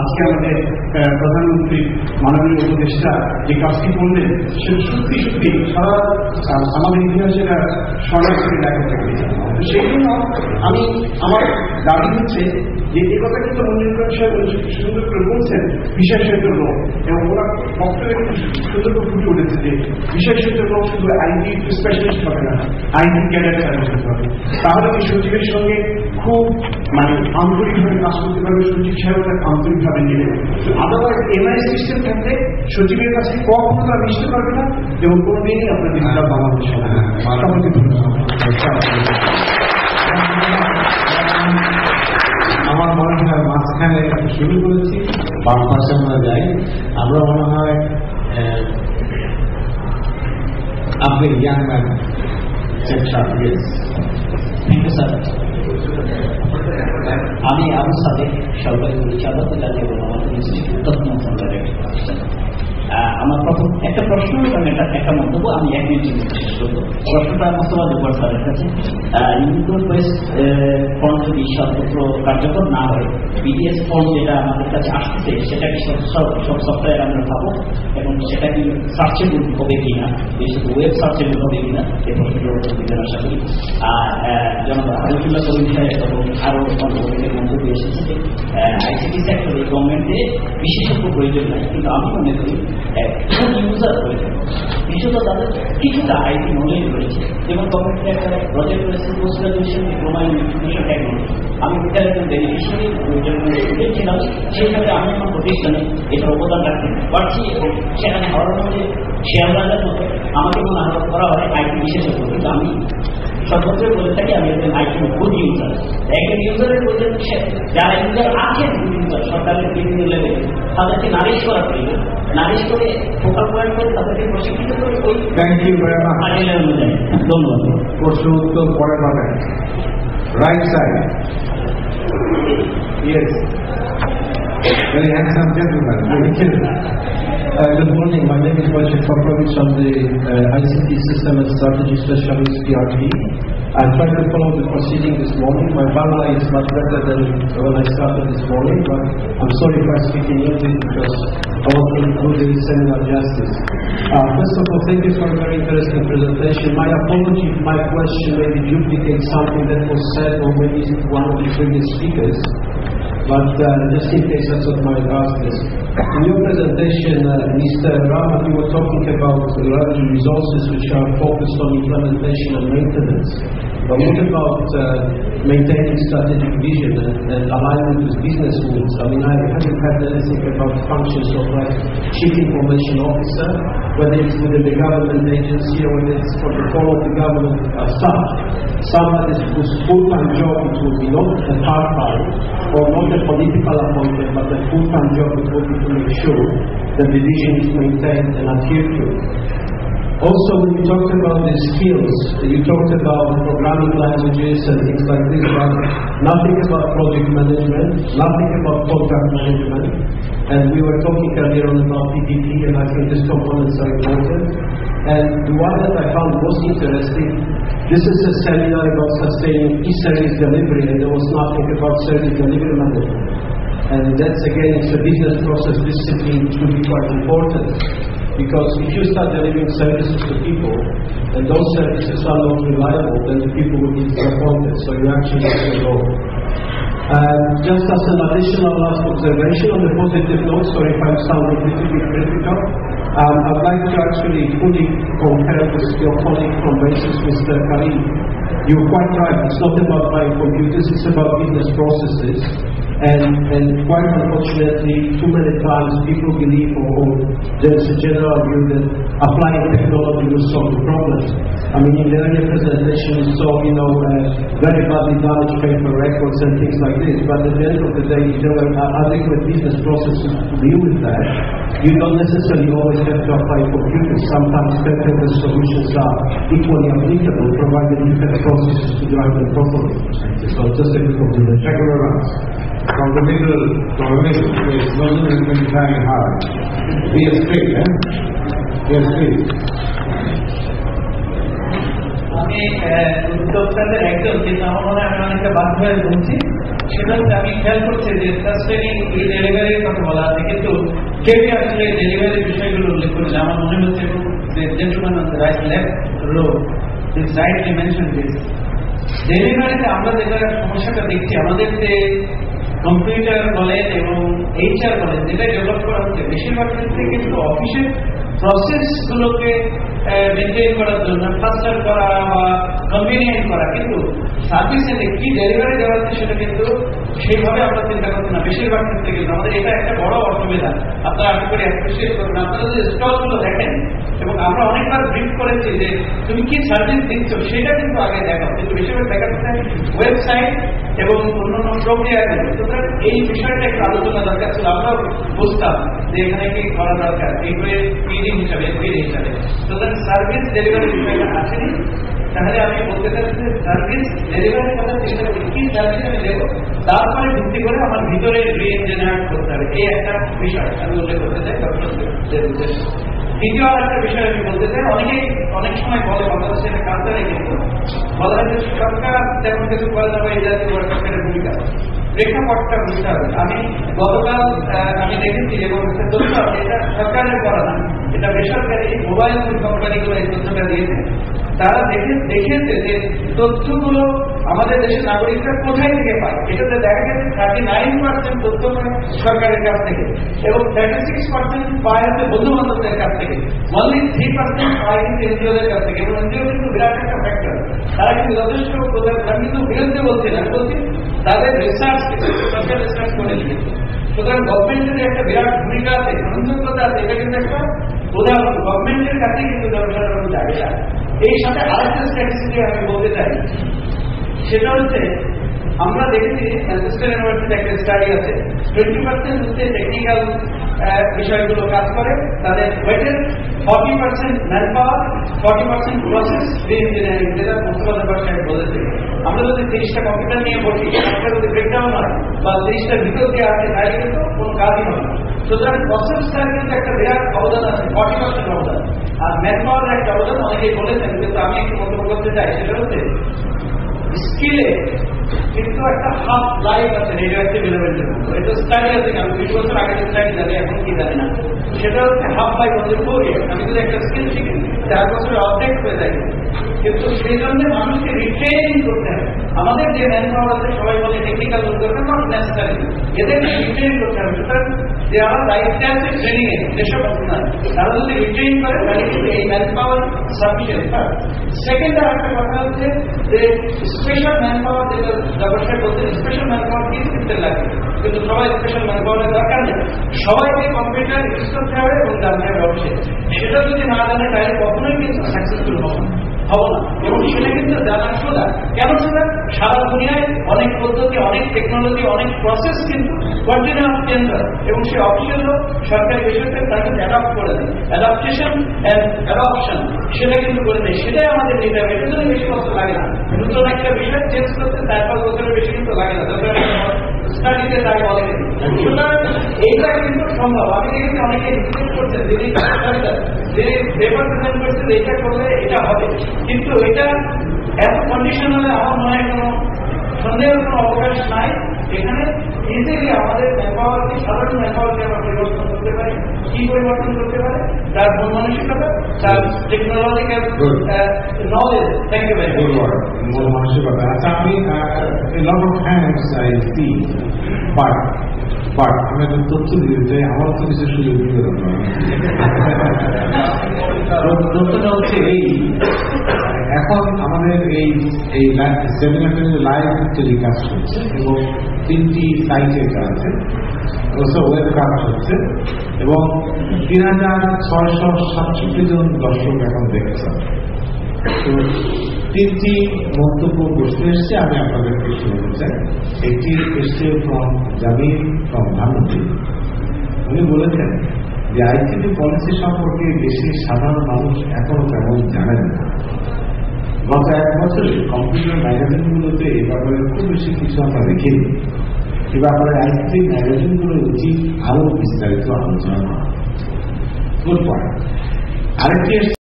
আজকে আমাদের প্রধানমন্ত্রী মাননীয় উপদেষ্টা যে কাজটি করলেন সেটা সত্যি সত্যি সারা আমাদের ইতিহাসের স্বর্ণাক্ষরে লেখা থাকবে। তো সেই জন্য আমি আমার দাবি হচ্ছে যে এই কথা কিন্তু মঞ্জুর সাহেব সুন্দর করে বলছেন বিশেষজ্ঞ লোক, এবং ওরা বক্তব্যে কিন্তু সুন্দর করে ফুটে উঠেছে যে বিশেষজ্ঞ লোক শুধু আইটি স্পেশালিস্ট হবে না, আইটি ক্যাডার চালু করতে হবে। তাহলে কি সচিবের সঙ্গে খুব আন্তরিকভাবে কাজ করতে পারবে, সচিব সাহেব তাকে আন্তরিকভাবে নেবে। আদারওয়াইজ এমআই সিস্টেম থাকলে সচিবের কাছে কখনো তারা মিশতে পারবে না এবং কোনোদিনই আপনার দিনটা বাংলাদেশ হবে না। আমার মনে হয় মাঝখানে শুরু করেছি, বাম পাশে আমরা যাই। আমরা মনে হয় আপনি ইয়াং ম্যান আমি আবু সাদেক, সরকারি পরিচালক জাতীয় গণমাধ্যম ইনস্টিটিউট তথ্য মন্ত্রণালয়ের। আমার প্রথম একটা প্রশ্ন এবং একটা মন্তব্য, আমি 1 মিনিট শেষ করবো। প্রশ্নটা মোস্তফা জব্বার স্যারের কাছে। ইউনিকোড বেসড ফন্ড যদি সর্বত্র কার্যকর না হয়, বিডিএস ফন্ড যেটা আমাদের কাছে আসতেছে সেটা কি সব সফটওয়্যার আমরা পাবো এবং সেটা কি সার্চেবল হবে কিনা, বিশেষ ওয়েব সার্চেবল হবে কিনা, এই প্রশ্নগুলো দিতে আশা করি। আর জনাব হাবিবুল্লাহ করিম সাহেব এবং আরো অনেকের মন্তব্য এসেছে যে আইসিটি সেক্টরে গভর্নমেন্টে বিশেষজ্ঞ প্রয়োজন নাই, কিন্তু আমি মনে করি ইউজার প্রয়োজন। বিশেষত তাদের কিছুটা আইটি নলেজ রয়েছে, যেমন গভর্নমেন্টের একটা প্রজেক্ট রয়েছে post graduation diploma in information technology. আমি এটার একজন বেনিফিশিয়ারি স্টুডেন্ট ছিলাম, সেই ক্ষেত্রে আমি আমার প্রতিষ্ঠানে এটার অবদান রাখতে পারছি এবং সেখানে হওয়ার মধ্যে শেয়ার বাজার মতো আমাকে মনে আহ্বান করা হয় আইটি বিশেষজ্ঞ, কিন্তু আমি সর্বত্র বলে থাকি আমি একজন আইটি গুড ইউজার। একজন ইউজারের বলতে যারা ইউজার আছেন গুড ইউজার সরকারের বিভিন্ন লেভেলে, তাদেরকে নারিশ করা প্রয়োজন, নারিশ করে ফোকাল পয়েন্ট করে তাদেরকে প্রশিক্ষিত করে ওই অনুযায়ী। ধন্যবাদ। প্রশ্ন উত্তর পরে পাবেন। Right side. Yes. Very handsome gentleman. Good morning. My name is Wojciech Poprowicz. I'm the ICT System and Strategy Specialist, PRT. I tried to follow the proceeding this morning. My Bangla is much better than when I started this morning, but I'm sorry if I speak in English because I want to do the seminar justice. First of all, thank you for a very interesting presentation. My apology if my question maybe duplicates something that was said or maybe one of the previous speakers. But just in case that's what my ask is. In your presentation, Mr. Rahmat, you were talking about large resources which are focused on implementation and maintenance. But what about maintaining strategic vision and alignment with business rules? I mean, I haven't heard anything about functions of like chief information officer, whether it's within the government agency or whether it's for the whole of the government as such. Somebody whose full-time job it will be not a part-time or not a political appointment, but a full-time job it will be to make sure that the vision is maintained and adhered to. Also, when you talked about the skills, you talked about programming languages and things like this, but nothing about project management, nothing about contract management. And we were talking earlier on about PPP, and I think these components are important. And the one that I found most interesting, this is a seminar about sustaining e-service delivery, and there was nothing about service delivery management. And that's again, it's a business process discipline which will be quite important. Because if you start delivering services to people, and those services are not reliable, then the people will be disappointed. So you actually have to go. Just as an additional last observation on the positive note, sorry if I'm sounding a little bit critical, I'd like to actually fully concur with your colleague from Basis, Mr. Karim. You're quite right, it's not about buying computers, it's about business processes. And quite unfortunately, too many times people believe or there's a general view that applying technology will solve the problems. I mean, in the earlier presentation we saw, very badly damaged paper records and things like this, but at the end of the day, if there are adequate business processes to deal with that, you don't necessarily always have to apply computers. Sometimes technical solutions are equally applicable, provided you have processes to drive them properly. So just a quick observation. Thank you very much. From the middle, it's not even trying hard. Be straight, eh? Be straight. আমি উদ্যোক্তাদের একজন, কিন্তু আমার মনে হয় আমি অনেকটা বাধ্য হয়ে বলছি, সেটা হচ্ছে আমি খেয়াল করছি যে সাস্টেনিং এই ডেলিভারির কথা কেউই আসলে ডেলিভারির বিষয়গুলো উল্লেখ করেছে। আমার মনে হচ্ছে এবং gentleman on the right left row is rightly mention this. ডেলিভারিতে আমরা যেটা সমস্যাটা দেখছি, আমাদের যে কম্পিউটার বলেন এবং HR বলেন যেটা ডেভেলপ করা হচ্ছে, বেশিরভাগ ক্ষেত্রে কিন্তু অফিসের প্রসেস গুলোকে মেনটেন করার জন্য ফাস্টার করা বা কনভিনিয়েন্ট করা, কিন্তু সার্ভিসে কি ডেলিভারি দেওয়া হচ্ছে সেটা কিন্তু সেইভাবে আমরা চিন্তা করছি না বেশিরভাগ ক্ষেত্রে। কিন্তু আমাদের এটা একটা বড় অসুবিধা। আপনারা আশা করি অ্যাপ্রিসিয়েট করবেন। আপনারা যদি স্টলগুলো দেখেন, এবং আমরা অনেকবার ব্রিফ করেছি যে তুমি কি সার্ভিস দিচ্ছ সেটা কিন্তু আগে দেখো, কিন্তু বেশিরভাগ দেখাচ্ছে ওয়েবসাইট এবং অন্যান্য প্রক্রিয়াগুলো। সুতরাং এই বিষয়টা একটু আলোচনা দরকার ছিল, আমরাও বুঝতাম যে এখানে কি করা দরকার এই পিডি হিসাবে সুতরাং সার্ভিস ডেলিভারি বিষয়টা আসেনি। তাহলে আমি বলতে চাচ্ছি যে সার্ভিস ডেলিভারির কথা চিন্তা করি, কি সার্ভিস আমি দেবো, তারপরে ভিত্তি করে আমার ভিতরে রিএনজেনারেট করতে হবে। এই একটা বিষয় আমি উল্লেখ করতে চাই ডক্টরদের উদ্দেশ্যে। দ্বিতীয় আর একটা বিষয় আমি বলতে চাই, অনেকেই অনেক সময় বলে বাংলাদেশে এটা কালচারে কিন্তু বলা হয় যে সরকার তেমন কিছু করে যাবে, এই জাতীয় সরকারের ভূমিকা প্রেক্ষাপটটা বুঝতে হবে। আমি গতকাল আমি দেখেছি এবং তথ্য এটা সরকারের করা না, এটা বেসরকারি মোবাইল কোম্পানিগুলো এই তথ্যটা দিয়েছে। তারা দেখেছে যে তথ্যগুলো আমাদের দেশের নাগরিকরা কোথায় থেকে পায়। এটাতে দেখা গেছে 39% তথ্য পায় সরকারের কাছ থেকে এবং 36% পায় হচ্ছে বন্ধু বান্ধবদের কাছ থেকে, অনলি 3% পায় কিন্তু এনজিওদের কাছ থেকে। এবং এনজিও কিন্তু বিরাট একটা ফ্যাক্টর, তারা কিন্তু যথেষ্ট আমি কিন্তু বিরুদ্ধে বলছি না, আমি বলছি তাদের রিসার্চ সরকার রিসার্চ করে দিয়েছে। সুতরাং গভর্নমেন্টের একটা বিরাট ভূমিকা আছে, গ্রহণযোগ্যতা আছে, এটা কিন্তু একটা উদাহরণ। গভর্নমেন্টের কাছে কিন্তু জনসাধারণ যাবে না। এই সাথে আরেকটা স্ট্র্যাটেজি আমি বলতে চাই, সেটা হচ্ছে আমরা দেখেছি ম্যানচেস্টার ইউনিভার্সিটিতে একটা স্টাডি আছে, 20% হচ্ছে টেকনিক্যাল বিষয়গুলো কাজ করে, তাদের ওয়েটের 40% ম্যান পাওয়ার, 40% প্রসেস ইঞ্জিনিয়ারিং, যেটা মোস্তফা সাহেব বলেছে। আমরা যদি 30টা কম্পিউটার নিয়ে বসি, একটা যদি ব্রেকডাউন হয় বা 30টার ভিতর দিয়ে আসে, তাহলে কিন্তু কোনো কাজই হবে না। সুতরাং প্রসেসটার কিন্তু একটা বিরাট অবদান আছে, 40% অবদান, আর ম্যান পাওয়ারের একটা অবদান অনেকেই বলেছেন, কিন্তু আমি একটু মন্তব্য করতে চাই। সেটা হচ্ছে স্কিলে কিন্তু একটা হাফ লাইফ আছে রেডিও অ্যাক্টিভ এলিমেন্টের মতো। এটা স্টাডি আছে, আমি 20 বছর আগে স্টাডি জানি, এখন কি জানি না। সেটা হচ্ছে হাফ লাইফ হচ্ছে 4 ইয়ার। আমি যদি একটা স্কিল শিখি 4 বছরে অবজেক্ট হয়ে যায়, কিন্তু সেই জন্য মানুষকে রিট্রেনিং করতে হবে। আমাদের যে ম্যান পাওয়ার আছে, সবাই বলে টেকনিক্যাল লোক দরকার, নট নেসেসারি, এদেরকে রিট্রেনিং করতে হবে। সুতরাং যে আমার দায়িত্বে আছে ট্রেনিং এ, যেসব অপশনাল, তারা যদি রিট্রেনিং করে তাহলে কিন্তু এই ম্যান পাওয়ার সাফিসিয়েন্ট। সেকেন্ড আর একটা কথা হচ্ছে যে স্পেশাল ম্যান পাওয়ার, যেটা ব্যবসায় বলতে স্পেশাল ম্যান পাওয়ার কি শিখতে লাগে, কিন্তু সবাই স্পেশাল ম্যান পাওয়ারের দরকার নেই। সবাইকে কম্পিউটার ইউজ করতে হবে এবং জানতে হবে অবশ্যই। সেটা যদি না জানে তাহলে কখনোই কিন্তু সাকসেসফুল হবো না। এবং সেটা কিন্তু জানা সোজা। কেন সোজা? সারা দুনিয়ায় অনেক পদ্ধতি, অনেক টেকনোলজি, অনেক প্রসেস কিন্তু কন্টিনিউয়াস চেঞ্জ হয়, এবং সেই অফিসের লোক সরকারি বেসরকারি তাকে অ্যাডাপ্ট করে দেয়। অ্যাডাপ্টেশন অ্যান্ড অ্যাডপশন সেটা কিন্তু করে দেয়, সেটাই আমাদের নিতে হবে। এটা যদি বেশি বছর লাগে না, নতুন একটা বিষয় চেঞ্জ করতে 4-5 বছরের বেশি কিন্তু লাগে না, স্টাডিতে তাকে বলে। সুতরাং এইটা কিন্তু সম্ভব। আমি দেখেছি অনেকে রিকোয়েস্ট করছেন, যিনি যে পেপার প্রেজেন্ট করছেন এইটা করলে এটা হবে, কিন্তু এটা এত কন্ডিশন হলে আমার মনে হয় কোনো সন্দেহের কোনো অবকাশ নাই। এখানে ইজিলি আমাদের ম্যানপাওয়ারকে, সাধারণ ম্যানপাওয়ারকে আমরা পরিবর্তন করতে পারি। কি পরিবর্তন করতে পারে? তার মন মানসিকতা, তার technological knowledge. Thank you very much. মন মানসিকতা। আচ্ছা, আমি lot of hands I see, but আমি একটা তথ্য দিতে চাই, আমার তো কিছু সুযোগ দিতে পারবো। তথ্যটা হচ্ছে এই, এখন আমাদের এই সেমিনারটা লাইভ টেলিকাস্ট হচ্ছে এবং 3টি সাইটে আছে, ওয়েবকাস্ট হচ্ছে এবং 3667 জন দর্শক এখন দেখছেন। তো 3টি মন্তব্য প্রশ্ন এসছে, আমি আপনাদেরকে শুনতে চাই। একটি এসছে ফ্রম জামিল ফ্রম ধানমন্ডি। উনি বলেছেন যে আইসিটি পলিসি সম্পর্কে দেশের সাধারণ মানুষ এখনো তেমন জানেন না। গত 1 বছরে কম্পিউটার ম্যাগাজিনগুলোতে এ ব্যাপারে খুব বেশি কিছু আমরা দেখিনি। এ ব্যাপারে আইসিটি ম্যাগাজিনগুলোর উচিত আরো বিস্তারিত আলোচনা করা। Good point. আরেকটি